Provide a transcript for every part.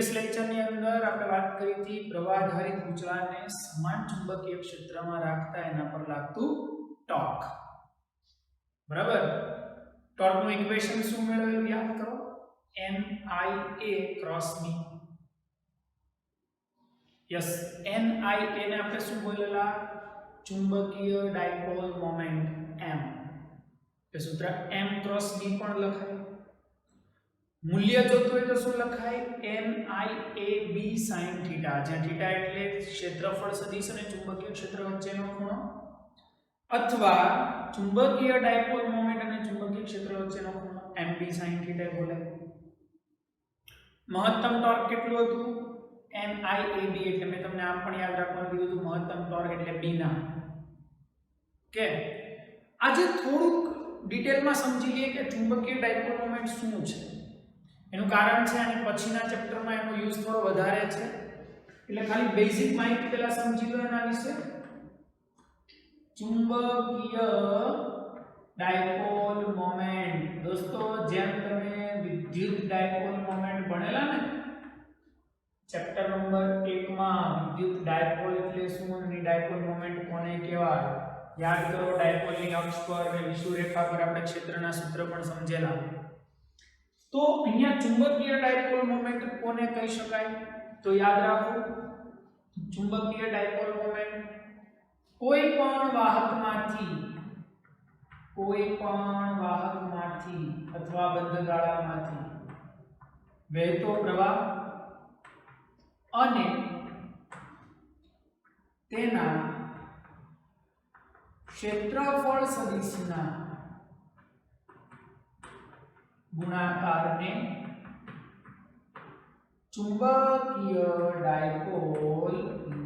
Previous લેક્ચરની અંદર આપણે વાત કરી હતી પ્રવાહધારિત ગુચળાને સમાન ચુંબકીય ક્ષેત્રમાં રાખતા એના પર લાગતું ટોર્ક. બરાબર. ટોર્કનું ઇક્વેશન શું મેળવેલું યાદ કરો, NIA cross B. Yes, NIA ને આપણે શું બોલેલા, ચુંબકીય ડાયપોલ મોમેન્ટ M. એ સૂત્ર M ક્રોસ B પણ લખાય. મૂલ્ય જોતું હોય તો શું લખાય, NIAB sin થીટા, જ્યાં થીટા એટલે ક્ષેત્રફળ સદિશ અને ચુંબકીય ક્ષેત્ર વચ્ચેનો ખૂણો, અથવા ચુંબકીય ડાયપોલ મોમેન્ટ અને ચુંબકીય ક્ષેત્ર વચ્ચેનો ખૂણો MB sin થીટા બોલાય. મહત્તમ ટોર્ક કેટલું હતું, NIAB, એટલે મેં તમને આમ પણ યાદ રાખવાનું કીધું હતું, મહત્તમ ટોર્ક એટલે B ના. કે આજે થોડુંક ડિટેલમાં સમજી લઈએ કે ચુંબકીય ડાયપોલ મોમેન્ટ શું છે. એનું કારણ છે અને પછીના ચેપ્ટરમાં એનો યુઝ થોડો વધારે છે, એટલે ખાલી બેઝિક માહિતી પહેલા સમજી લો એના વિશે. ચુંબકીય ડાયપોલ મોમેન્ટ, દોસ્તો જેમ તમે વિદ્યુત ડાયપોલ મોમેન્ટ ભણેલા ને ચેપ્ટર નંબર 1 માં, વિદ્યુત ડાયપોલ એટલે શું અને ડાયપોલ મોમેન્ટ કોને કહેવાય યાદ કરો. ડાયપોલની અક્ષ પર અને વિષુવરેખા પર આપણે ક્ષેત્રના સૂત્ર પણ સમજેલા. તો અહીંયા ચુંબકીય ડાયપોલ મોમેન્ટ કોને કહી શકાય, તો યાદ રાખો, ચુંબકીય ડાયપોલ મોમેન્ટ કોઈ પણ વાહકમાંથી અથવા બંધગાળામાંથી વહેતો પ્રવાહ અને તેના ક્ષેત્રફળ સદિશના ગુણાકારને ચુંબકીય ડાયપોલ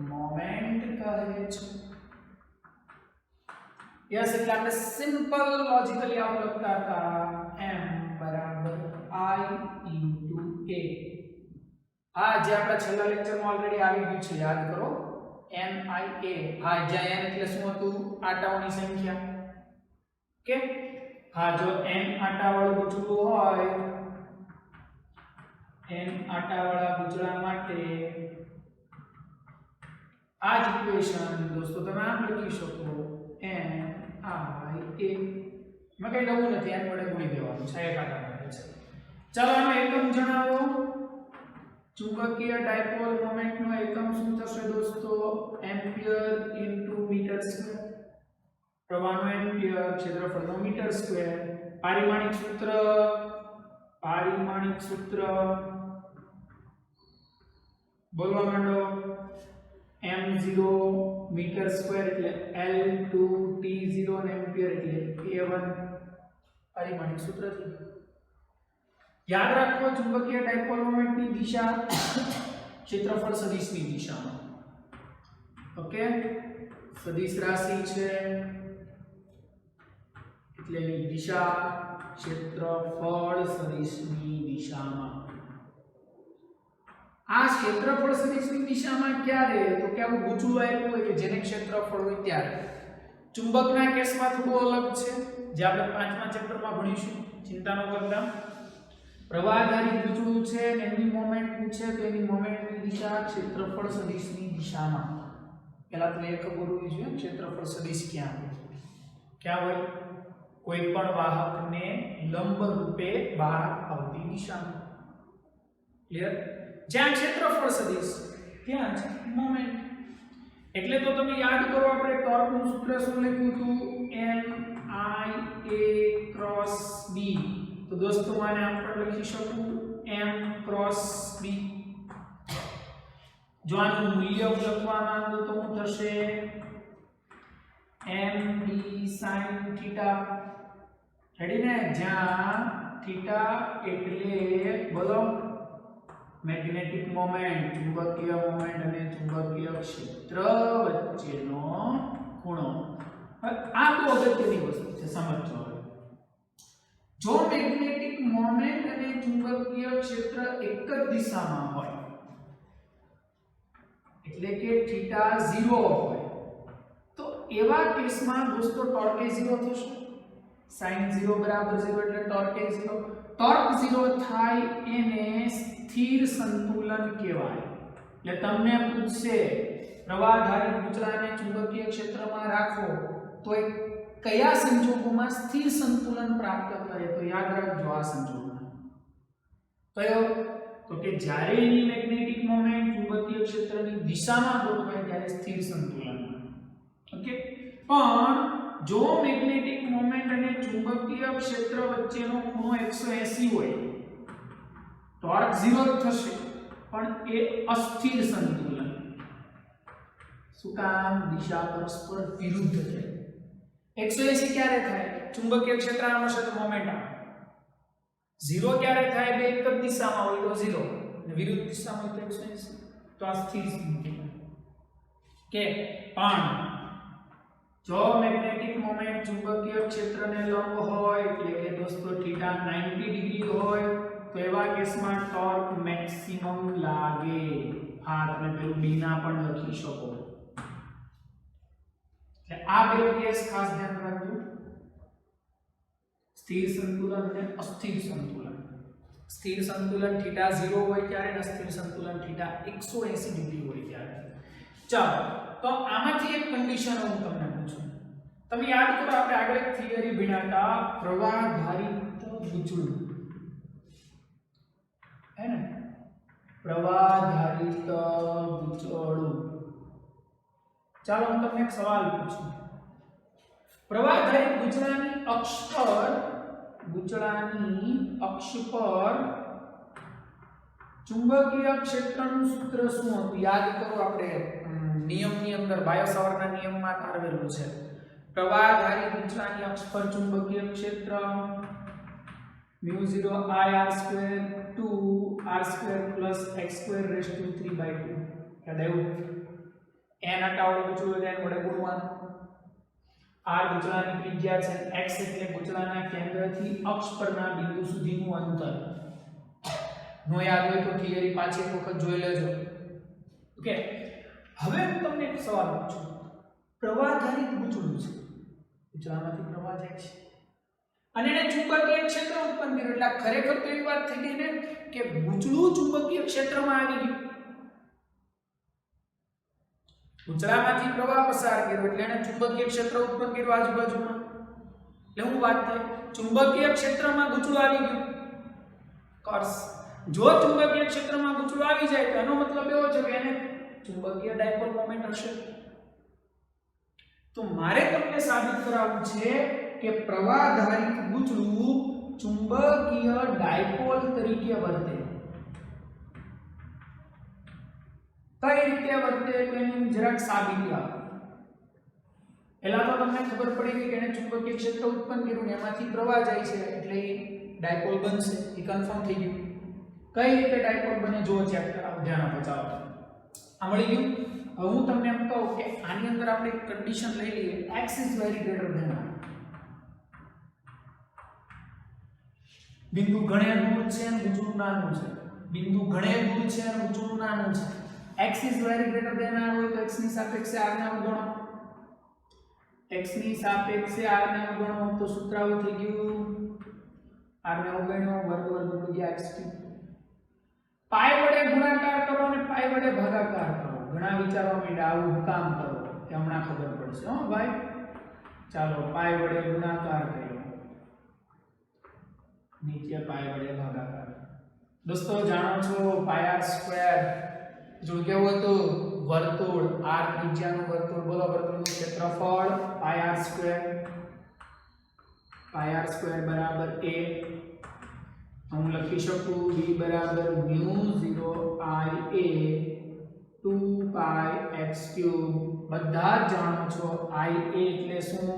મોમેન્ટ કહે છે. યસ, એટલે આપણે સિમ્પલ લોજિકલી આવું લખતા હતા, m બરાબર I into a. આ જે આપણા છેલ્લા લેક્ચરમાં ઓલરેડી આવી ગયું છે, યાદ કરો, NIA. હા, જ્યાં n એટલે શું હતું, આંટાઓની સંખ્યા. કે હા, જો n આંટાવાળું ગુચળું હોય, n આંટાવાળા ગુચળા માટે આ જ ઇક્વેશન દોસ્તો તમે આમ લખી શકો, NIA. એમાં કઈ નવું નથી, n વડે ગુણી દેવાનું છે, એક આંટા માટે છે. ચાલો આનો એકમ જણાવો. ચુંબકીય ડાયપોલ મોમેન્ટનો એકમ શું થશે દોસ્તો, એમ્પિયર ઇન્ટુ મીટર સ્ક્વેર. પ્રવાહનો એમ્પિયર, ક્ષેત્રફળનો મીટર સ્ક્વેર. પારિમાણિક સૂત્ર બોલવા માંડો, m0 મીટર સ્ક્વેર એટલે L2 T0 અને એમ્પિયર એટલે A1. પારિમાણિક સૂત્રથી યાદ રાખો, ચુંબકીય ડાયપોલ મોમેન્ટની દિશા ક્ષેત્રફળ સદિશની દિશામાં. ઓકે, સદિશ રાશિ છે એટલે એની દિશા ક્ષેત્રફળ સદિશની દિશામાં. આ ક્ષેત્રફળ સદિશની દિશામાં ક્યારે, તો કે આવું ગુચળું આપ્યું હોય કે જેને ક્ષેત્રફળ હોય ત્યારે. ચુંબકના કેસમાં થોડું અલગ છે, જે આપણે 5મા ચેપ્ટરમાં ભણીશું, ચિંતા ન કરતા. પ્રવાહધારી ગુચળું છે અને એની મોમેન્ટ પૂછે તો એની મોમેન્ટની દિશા ક્ષેત્રફળ સદિશની દિશામાં. પહેલા તો એ ખબર હોવી જોઈએ ક્ષેત્રફળ સદિશ ક્યાં હોય, કોઈ પણ વાહકને લંબ રૂપે બહાર આવતી દિશામાં. ક્લિયર? જ્યાં ક્ષેત્રફળ સદિશ ત્યાં છે મોમેન્ટ. એટલે તો તમે યાદ કરો, આપણે ટોર્કનું સૂત્ર શું લખ્યું હતું, NIA ક્રોસ B. તો દોસ્તો આને આમ પણ લખી શકું, m ક્રોસ b. જો આનું મૂલ્ય લખવા માંગુ તો શું થશે, mb sin થીટા. રેડી ને? જ્યાં થીટા એટલે બોલો મેગ્નેટિક મોમેન્ટ, ચુંબકીય મોમેન્ટ અને ચુંબકીય ક્ષેત્ર વચ્ચેનો ખૂણો. આ તો અગત્યની વસ્તુ છે, સમજો. જો મેગ્નેટિક મોમેન્ટ અને ચુંબકીય ક્ષેત્ર એક જ દિશામાં હોય, એટલે કે થીટા 0 હોય, તો એવા કેસમાં દોસ્તો ટોર્ક 0 થશે. sin 0 બરાબર 0 એટલે ટોર્ક એ 0. ટોર્ક 0 થાય એને સ્થિર સંતુલન કહેવાય. એટલે તમને પૂછશે પ્રવાહધારી ગુચડાને ચુંબકીય ક્ષેત્રમાં રાખો તો એ કયા સંજોગોમાં સ્થિર સંતુલન પ્રાપ્ત કરે, તો યાદ રાખજો આ સંજોગમાં. કયો? તો કે જ્યારે એની મેગ્નેટિક મોમેન્ટ ચુંબકીય ક્ષેત્રની દિશામાં ગોઠવાય ત્યારે સ્થિર સંતુલન. ઓકે, પણ જો મેગ્નેટિક મોમેન્ટ અને ચુંબકીય ક્ષેત્ર વચ્ચેનો ખૂણો 180 હોય, ટોર્ક 0 થશે પણ એ અસ્થિર સંતુલન. શું કામ? દિશા પરસ્પર વિરુદ્ધ છે. 180 ક્યારે થાય? ચુંબકીય ક્ષેત્ર આમ હશે તો મોમેન્ટ આમ. 0 ક્યારે થાય? બે એક જ દિશામાં હોય તો 0 અને વિરુદ્ધ દિશામાં હોય તો 180. તો આ સ્થિર સંતુલન. કે પણ જો મેગ્નેટિક મોમેન્ટ ચુંબકીય ક્ષેત્રને લંબ હોય એટલે કે દોસ્તો થીટા 90 ડિગ્રી હોય તો એવા કેસમાં ટોર્ક મેક્સિમમ લાગે. આ તમે પેલું બી ના પણ લખી શકો. એટલે આ બે કેસ ખાસ ધ્યાન રાખજો, સ્થિર સંતુલન અને અસ્થિર સંતુલન. સ્થિર સંતુલન થીટા 0 હોય ત્યારે, અસ્થિર સંતુલન થીટા 180 ડિગ્રી હોય ત્યારે. ચાલો, તો આમાંથી એક કન્ડિશન હું તમને પૂછું. તમે યાદ કરો આપણે આગળ એક થિયરી ભણ્યા હતા પ્રવાહધારિત ગુચળું, હે ને? પ્રવાહધારિત ગુચળું. ચાલો હું તમને એક સવાલ પૂછું. પ્રવાહધારિત ગુચળાની અક્ષ પર ચુંબકીય ક્ષેત્રનું સૂત્ર શું હતું? યાદ કરો, આપણે નિયમની અંદર બાયોસાવરના નિયમમાં તારવેલું છે. પ્રવાહધારી ગુચળાની અક્ષ પર ચુંબકીય ક્ષેત્ર μ0 I_r² 2r² + x² raised to 3/2. યાદ આવ્યું? n હટાવો ગુચળું એટલે n વડે ગુણવાનું. r ગુચળાની ત્રિજ્યા છે, x એટલે ગુચળાના કેન્દ્રથી અક્ષ પરના બિંદુ સુધીનું અંતર. નો યાદ હોય તો થિયરી પાછી એક વખત જોઈ લેજો. ઓકે, હવે હું તમને એક સવાલ પૂછું. પ્રવાહધારિત ગુચળું છે, ગુચળામાંથી પ્રવાહ જાય છે અને એને ચુંબકીય ક્ષેત્ર ઉત્પન્ન કર્યું. એટલે ખરેખર તો એવી વાત થઈ ગઈ ને કે ગુચળું ચુંબકીય ક્ષેત્રમાં આવી ગયું. ગુચળામાંથી પ્રવાહ પસાર કર્યો એટલે એને ચુંબકીય ક્ષેત્ર ઉત્પન્ન કર્યું આજુબાજુમાં. એટલે હું વાત થઈ, ચુંબકીય ક્ષેત્રમાં ગુચળું આવી ગયું. કર્સ જો ચુંબકીય ક્ષેત્રમાં ગુચળું આવી જાય તો એનો મતલબ એવો છે કે એને ચુંબકીય ડાયપોલ મોમેન્ટ હશે. તો મારે તમને સાબિત કરાવવું છે કે પ્રવાહધારિત ગુચળું ચુંબકીય ડાયપોલ તરીકે વર્તે. કઈ રીતે વર્તે તેની જરાક સાબિતી આપો. પહેલા તો તમને ખબર પડી ગઈ કે એને ચુંબકીય ક્ષેત્ર ઉત્પન્ન કર્યું ને એમાંથી પ્રવાહ જાય છે એટલે ડાયપોલ બનશે. એ કન્ફર્મ થઈ ગયું. કઈ રીતે ડાયપોલ બને જો ચેક કરાવો, ધ્યાન આપો. ચાલો, આ મળી ગયું. હવે હું તમને એમ કહું કે આની અંદર આપણે એક કન્ડિશન લઈ લઈએ, x is very greater than r. બિંદુ ઘણે દૂર છે અને ગુચળું નાનું છે. બિંદુ ઘણે દૂર છે અને ગુચળું નાનું છે. x is very greater than r હોય તો x ની સાપેક્ષે r ને અવગણો. x ની સાપેક્ષે r ને અવગણો તો સૂત્ર આવું થઈ ગયું, r ને અવગણ્યો વર્ગ ગુણ્યા x ક્યુબ. પાઈ વડે ગુણાકાર કરો અને પાઈ વડે ભાગાકાર કરો. ઘણા વિચારવા માંડ્યા આવું હું કામ કરો, એ હમણાં ખબર પડશે હો ભાઈ. ચાલો, પાઈ વડે ગુણાકાર કર્યો, નીચે પાઈ વડે ભાગાકાર. દોસ્તો જાણો છો πr² જો કેવું હતું? વર્તુળ, r ત્રિજ્યાનું વર્તુળ. બોલો, વર્તુળનું ક્ષેત્રફળ πr². πr² બરાબર a. હું લખી શકું b બરાબર μ0 I a 2πx3. બધા જ જાણો છો I a એટલે શું?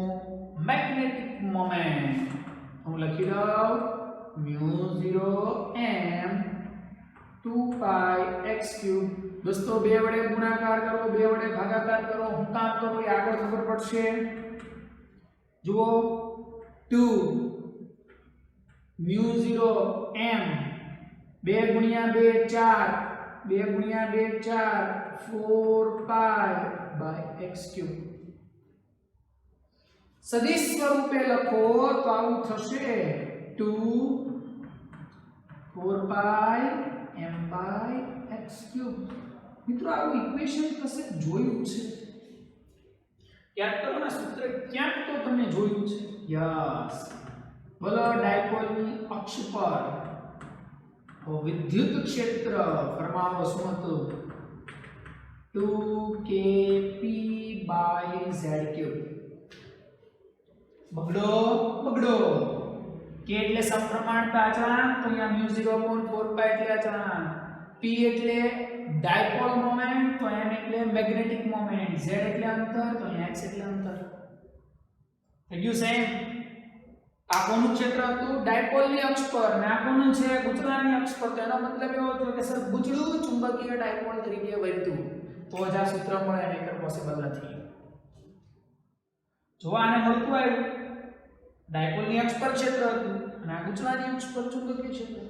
Magnetic moment. હું લખી દઉં μ0 m 2πx3. દોસ્તો બે વડે ગુણાકાર કરો, બે વડે ભાગાકાર કરો. હું કામ કરું એ આગળ ખબર પડશે. જુઓ 2 μ0 m 2 ગુણ્યા 2 4, 2 ગુણ્યા 2 4, 4π/x3. સદિશ સ્વરૂપે લખો તો આવું થશે 2 4 પાઈ m બાય x ક્યુબ. મિત્રો આવું ઇક્વેશન કશે જોયું છે? યાદ કરો ના સૂત્ર ક્યાંક તો તમે જોયું છે. યસ, બોલો. ડાયપોલની અક્ષ પર વિદ્યુત ક્ષેત્ર ફરમાવો શું હતું? 2kp by z cube. બગડો k એટલે સમપ્રમાણતા અચળાંક, તો અહીંયા μ 0.4 પાઈ એટલે અચળાંક, p એટલે ડાયપોલ મોમેન્ટ, તો m એટલે મેગ્નેટિક મોમેન્ટ, z એટલે અંતર, તો અહીંયા x એટલે અંતર. થઈ ગયું સેમ. આ કોનું ક્ષેત્ર હતું? ડાયપોલની અક્ષ પર, ને આ કોનું છે? ગૂંચળાની અક્ષ પર. તો એનો મતલબ એવો થયો કે સર ગૂંચળું ચુંબકીય ડાયપોલ તરીકે વર્ત્યું તો જ આ સૂત્ર મળે, નહીંતર પોસિબલ નથી. જો આને મળતું આવ્યું, ડાયપોલની અક્ષ પર ક્ષેત્ર હતું અને આ ગૂંચળાની અક્ષ પર ચુંબકીય ક્ષેત્ર.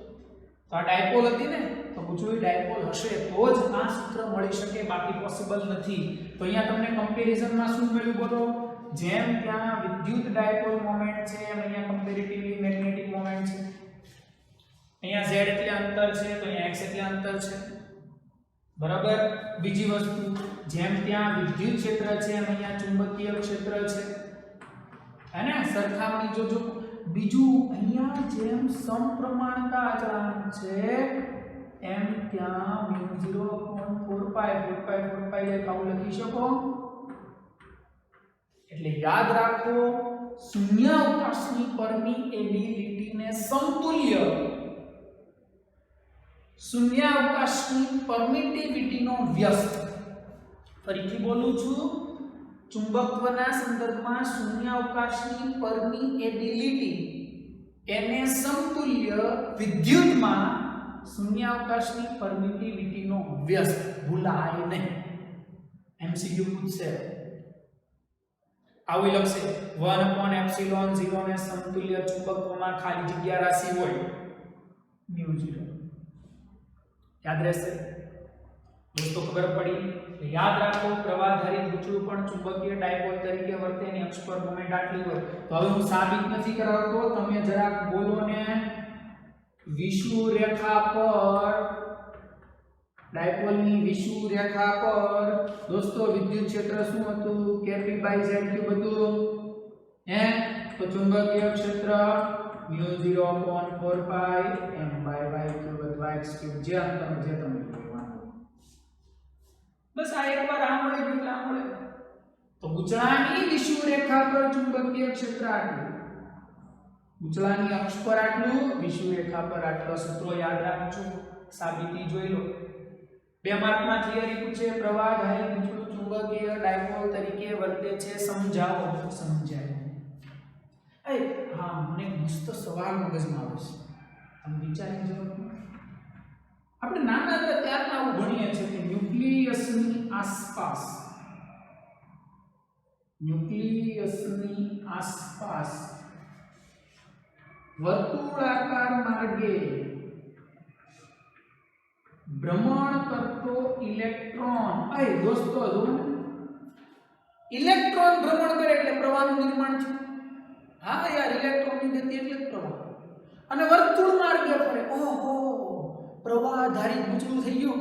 તો આ ડાયપોલ હતી ને, તો ગૂંચળું ડાયપોલ હશે તો જ આ સૂત્ર મળી શકે, બાકી પોસિબલ નથી. તો અહીંયા તમને કમ્પેરિઝનમાં શું મળ્યું બોલો? જેમ ત્યાં વિદ્યુત ડાયપોલ મોમેન્ટ છે, એમ અહીંયા કમ્પેરેટિવલી મેગ્નેટિક મોમેન્ટ છે. અહીંયા z એટલે અંતર છે, તો અહીંયા x એટલે અંતર છે. બરાબર. બીજી વસ્તુ, જેમ ત્યાં વિદ્યુત ક્ષેત્ર છે, એમ અહીંયા ચુંબકીય ક્ષેત્ર છે. હે ને? સરખામણી જોજો. બીજું, અહીંયા જેમ સમપ્રમાણતા અચળાંક છે, એમ ત્યાં μ 0.4 પાઈ 4 પાઈ આવું લખી શકો. એટલે યાદ રાખો, શૂન્યાવકાશની પરમિએબિલિટીને સમતુલ્ય શૂન્યાવકાશની પરમિટિવિટીનો વ્યસ્ત. ફરીથી બોલું છું, ચુંબકત્વના સંદર્ભમાં શૂન્યાવકાશની પરમિએબિલિટી એને સમતુલ્ય વિદ્યુતમાં શૂન્યાવકાશની પરમિટિવિટીનો વ્યસ્ત. ભૂલાય નહીં, એમસીક્યુ પૂછશે. આવું લખશે 1/ε0 ને સમતુલ્ય ચુંબકત્વમાં ખાલી જગ્યા રાશિ હોય μ0. યાદ રહેશે દોસ્તો? ખબર પડી? યાદ રાખો, પ્રવાહધારી ગૂંચળું પણ ચુંબકીય ડાયપોલ તરીકે વર્તે, એની અક્ષ પર મોમેન્ટ આટલી હોય. તો હવે હું સાબિત નથી કરાવતો, તમે જરાક બોલો ને. વિષુવ રેખા પર, ડાયપોલની વિષુવ રેખા પર દોસ્તો વિદ્યુત ક્ષેત્ર શું હતું? kp બાય z ક્યુબ હતું. હે? તો ચુંબકીય ક્ષેત્ર μ 0.4 પાઈ m બાય y ક્યુબ અથવા x ક્યુબ, જે અંતર જે તમે જોવાનું. બસ આ એકવાર આ મળે એટલે આ મળે. તો ગૂંચળાની વિષુવ રેખા પર ચુંબકીય ક્ષેત્ર આટલું, ગૂંચળાની અક્ષ પર આટલું, વિષુવ રેખા પર આટલો. સૂત્રો યાદ રાખજો, સાબિતી જોઈ લો. 2 માર્કમાં થિયરી પૂછે, પ્રવાહધારી ગૂંચળું ચુંબકીય ડાયપોલ તરીકે વર્તે છે, સમજાવો. સમજાય? હા, મને મસ્ત સવાલ મગજમાં આવે છે, તમે વિચારી જવાબ. આપણે નાના હતા ત્યારના આવું ભણીએ છીએ કે ન્યુક્લિયસની આસપાસ વર્તુળાકાર માર્ગે ભ્રમણ કરતો ઇલેક્ટ્રોન. દોસ્તો જો, ઇલેક્ટ્રોન ભ્રમણ કરે એટલે પ્રવાહનું નિર્માણ છે. હા યાર, ઇલેક્ટ્રોનની ગતિ એટલે જ પ્રવાહ. અને વર્તુળ માર્ગે ફરે. ઓહો, પ્રવાહધારી ગૂંચળું થઈ ગયું.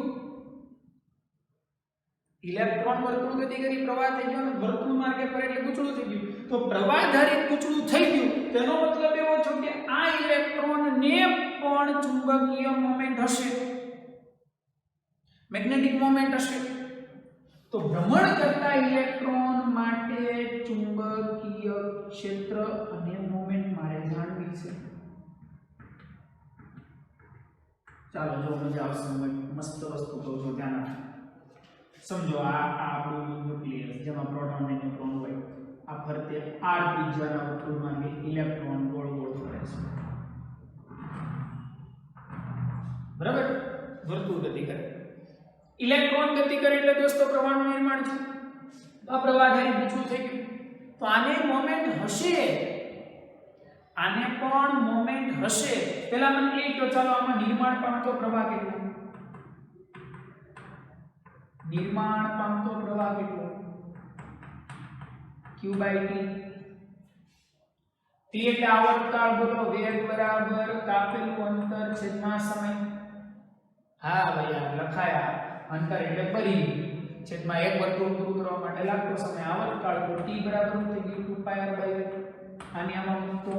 ઇલેક્ટ્રોન વર્તુળ ગતિ કરી, પ્રવાહ થઈ ગયો, અને વર્તુળ માર્ગે ફરે એટલે ગૂંચળું થઈ ગયું. તો પ્રવાહધારી ગૂંચળું થઈ ગયું, તેનો મતલબ એવો છે કે આ ઇલેક્ટ્રોનને પણ ચુંબકીય મોમેન્ટ હશે, મેગ્નેટિક મોમેન્ટ હશે. તો ભ્રમણ કરતા ઇલેક્ટ્રોન માટે ચુંબકીય ક્ષેત્ર અને મોમેન્ટ મારે જાણવી છે. ચાલો, જો મજા આવશે, મસ્ત વસ્તુ કહું છું, ધ્યાન આપજો. સમજો, આ આપણું ન્યુક્લિયસ, જેમાં પ્રોટોન અને ન્યુટ્રોન હોય. આ ફરતે r ત્રિજ્યાના વર્તુળમાં ઇલેક્ટ્રોન ગોળ ગોળ ફરે છે. બરાબર? વર્તુળ ગતિ કરે, ઇલેક્ટ્રોન ગતિ કરે એટલે દોસ્તો પ્રવાહનું નિર્માણ છે. આ પ્રવાહધારી ગૂંચળું થઈ ગયું. તો આને મોમેન્ટ હશે, આને પણ મોમેન્ટ હશે. પહેલા મને એ તો ચાલો આમાં નિર્માણ પામતો પ્રવાહ કેટલો? નિર્માણ પામતો પ્રવાહ કેટલો? q/t. t એટલે આવર્તકાળ બોલો વેગ બરાબર કાપેલું અંતર છેદમાં સમય હા ભાઈ આ લખાયા અંતર એટલે પરિઘ છેદમાં એક વર્તુળ પૂરું કરવા માટે લાગતો સમય આવર્તકાળ તો t બરાબર થઈ ગયું 2πr/v આની આમાં મૂકતો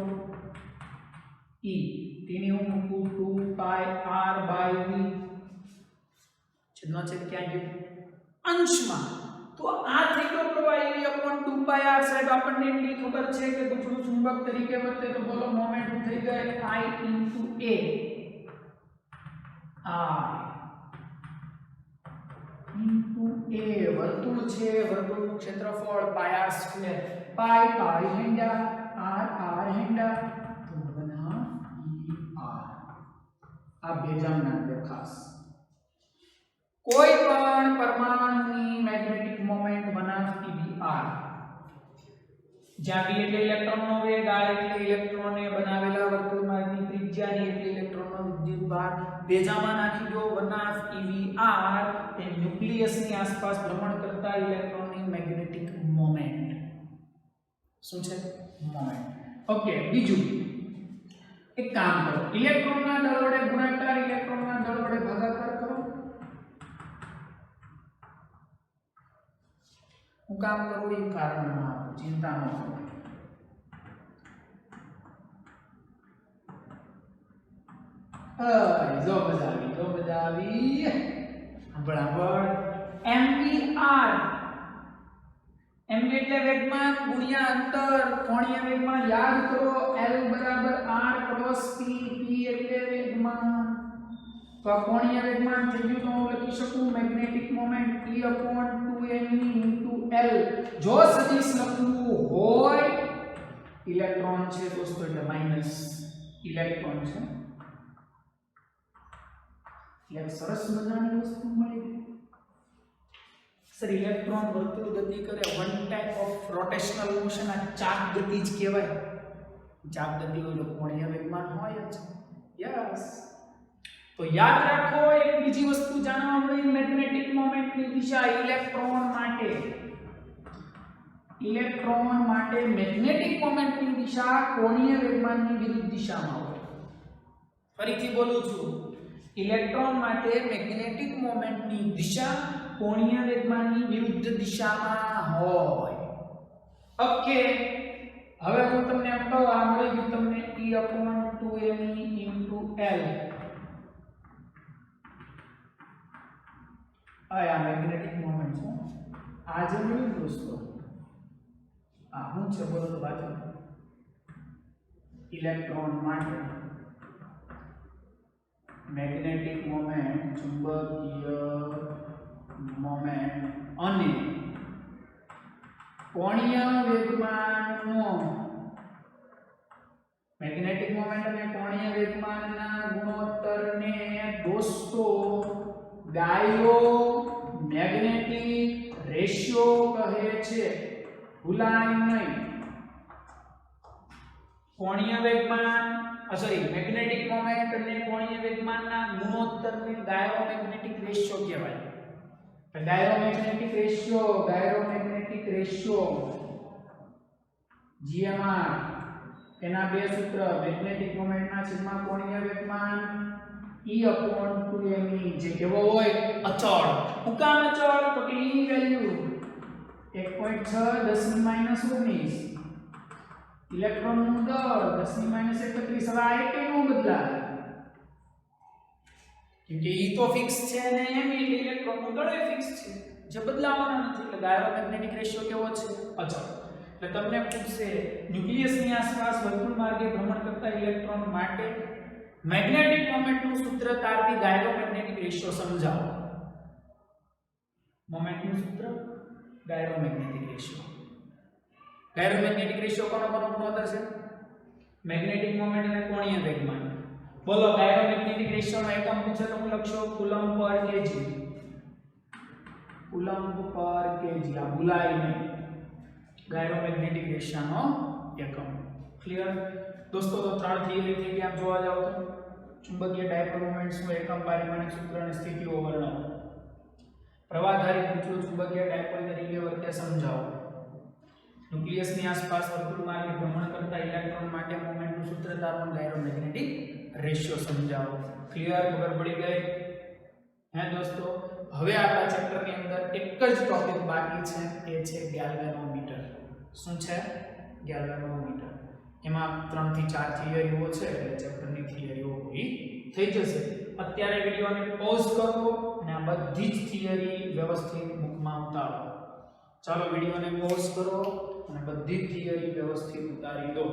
e t ની હું મૂકું 2πr/v છેદનો છેદ ક્યાં ગયો અંશમાં તો આ થઈ ગયો પ્રવાહ e / 2πr સાહેબ આપણને એટલી ખબર છે કે ગુચળું ચુંબક તરીકે વર્તે તો બોલો મોમેન્ટ થઈ ગઈ I a વર્તુળ છે વર્તુળનું ક્ષેત્રફળ πr², π હેંડા r હેંડા તો બના er આ બેજાના ખાસ કોઈ પણ પરમાણુની મેગ્નેટિક મોમેન્ટ બનાવ EBR જ્યાં b એટલે ઇલેક્ટ્રોનનો વેગ r એટલે ઇલેક્ટ્રોને બનાવેલા વર્તુળમાંની ત્રિજ્યાની એટલે ઇલેક્ટ્રોનનો વિદ્યુતભાર બેજામાં નાખી દો બનાવ EBR એ ન્યુક્લિયસની આસપાસ ભ્રમણ કરતા ઇલેક્ટ્રોનની મેગ્નેટિક મોમેન્ટ શું છે મોમેન્ટ ઓકે બીજું એક કામ કરો ઇલેક્ટ્રોનના દળ વડે ગુણાકાર ઇલેક્ટ્રોનના દળ વડે ભાગાકાર કરો હું કામ કરું એ કારણમાં ચિંતા ન કરો જો મજા આવી બરાબર mvr mv એટલે વેગમાન ગુણ્યા અંતર કોણીય વેગમાન યાદ કરો l બરાબર r ક્રોસ p p એટલે વેગમાન તો આ કોણીય વેગમાન થઈ ગયું તો હું લખી શકું મેગ્નેટિક મોમેન્ટ E/2me l જો સદિશ લખવું હોય ઇલેક્ટ્રોન છે દોસ્તો એટલે માઈનસ ઇલેક્ટ્રોન છે એક સરસ મજાની વસ્તુ મળી ગઈ સર ઇલેક્ટ્રોન વર્તુળ ગતિ કરે one type of rotational motion આ ચાપ ગતિ જ કહેવાય ચાપ ગતિ હોય તો કોણીય વેગમાન હોય જ યસ તો યાદ રાખો એક બીજી વસ્તુ જાણવા મળી મેગ્નેટિક મોમેન્ટની દિશા ઇલેક્ટ્રોન માટે મેગ્નેટિક મોમેન્ટની દિશા કોણીય વેગમાનની વિરુદ્ધ દિશામાં હોય ફરીથી બોલું છું ઇલેક્ટ્રોન માટે મેગ્નેટિક મોમેન્ટની દિશા કોણીય વેગમાનની વિરુદ્ધ દિશામાં હોય ઓકે હવે હું તમને એમ કહું આ મળી ગયું તમને E/2me l આ મેગ્નેટિક મોમેન્ટ છે આ જે મળ્યું દોસ્તો આ હું છે બોલો તો બાજુ ઇલેક્ટ્રોન માટે મેગ્નેટિક મોમેન્ટ ચુંબકીય મોમેન્ટ અને કોણીય વેગમાનનો મેગ્નેટિક મોમેન્ટ અને કોણીય વેગમાનના ગુણોત્તરને દોસ્તો ગાયરો-મેગ્નેટિક રેશિયો કહે છે ભૂલાય નહીં કોણીય વેગમાન મેગ્નેટિક મોમેન્ટ અને કોણીય વેગમાનના ગુણોત્તરને ગાયરો-મેગ્નેટિક રેશિયો કહેવાય તો ગાયરો-મેગ્નેટિક રેશિયો GMR એના બે સૂત્ર મેગ્નેટિક મોમેન્ટના છેદમાં કોણીય વેગમાન E/2me જે કેવો હોય અચળ હું કામ અચળ તો કે e ની વેલ્યુ 1.6 10⁻⁹ ઇલેક્ટ્રોનનું દળ 10⁻31 હવે આ એકનું બદલાય કેમ કે e તો ફિક્સ છે અને m એટલે ઇલેક્ટ્રોનનું દળ એ ફિક્સ છે જે બદલાવાનો નથી એટલે ગાયરો-મેગ્નેટિક રેશિયો કેવો છે અચળ એટલે તમને પૂછશે ન્યુક્લિયસની આસપાસ વર્તુળ માર્ગે ભ્રમણ કરતા ઇલેક્ટ્રોન માટે મેગ્નેટિક મોમેન્ટનું સૂત્ર તારવી ગાયરો-મેગ્નેટિક રેશિયો સમજાવો મોમેન્ટનું સૂત્ર ગાયરો-મેગ્નેટિક રેશિયો કોનો ગુણોત્તર છે મેગ્નેટિક મોમેન્ટ અને કોણીય વેગમાન બોલો ગાયરો-મેગ્નેટિક રેશિયોનો એકમ પૂછે તો હું લખશો કુલમ્બ પર કેજી આ ભૂલાય નહીં ગાયરો-મેગ્નેટિક રેશિયોનો એકમ ક્લિયર દોસ્તો તો ત્રણ થિયરી થઈ ગયા જોવા જાવ તો ચુંબકીય ડાયપોલ મોમેન્ટ્સનું એકમ પારિમાણિક સૂત્ર અને સ્થિતિઓ વર્ણવો પ્રવાહધારી ગુચળું ચુંબકીય ડાયપોલ તરીકે વર્તે સમજાવો ન્યુક્લિયસની આસપાસ વર્તુળ માર્ગે ભ્રમણ કરતા ઇલેક્ટ્રોન માટે મોમેન્ટનું સૂત્ર તાપમાન ગાયરોમેગ્નેટિક રેશિયો સમજાવો. ક્લિયર? ખબર પડી ગઈ? હે દોસ્તો, હવે આપણા ચેપ્ટરની અંદર એક જ ટોપિક બાકી છે, એ છે ગેલ્વેનોમીટર. શું છે? ગેલ્વેનોમીટર. એમાં 3 થી 4 થિયરીઓ છે એટલે ચેપ્ટરની થિયરીઓ પૂરી થઈ જશે. અત્યારે વિડિયોને પોઝ કરો અને આ બધી જ થિયરી વ્યવસ્થિત બુકમાં ઉતારો. ચાલો વિડિયોને પોઝ કરો અને બધી જ થિયરી વ્યવસ્થિત ઉતારી દો.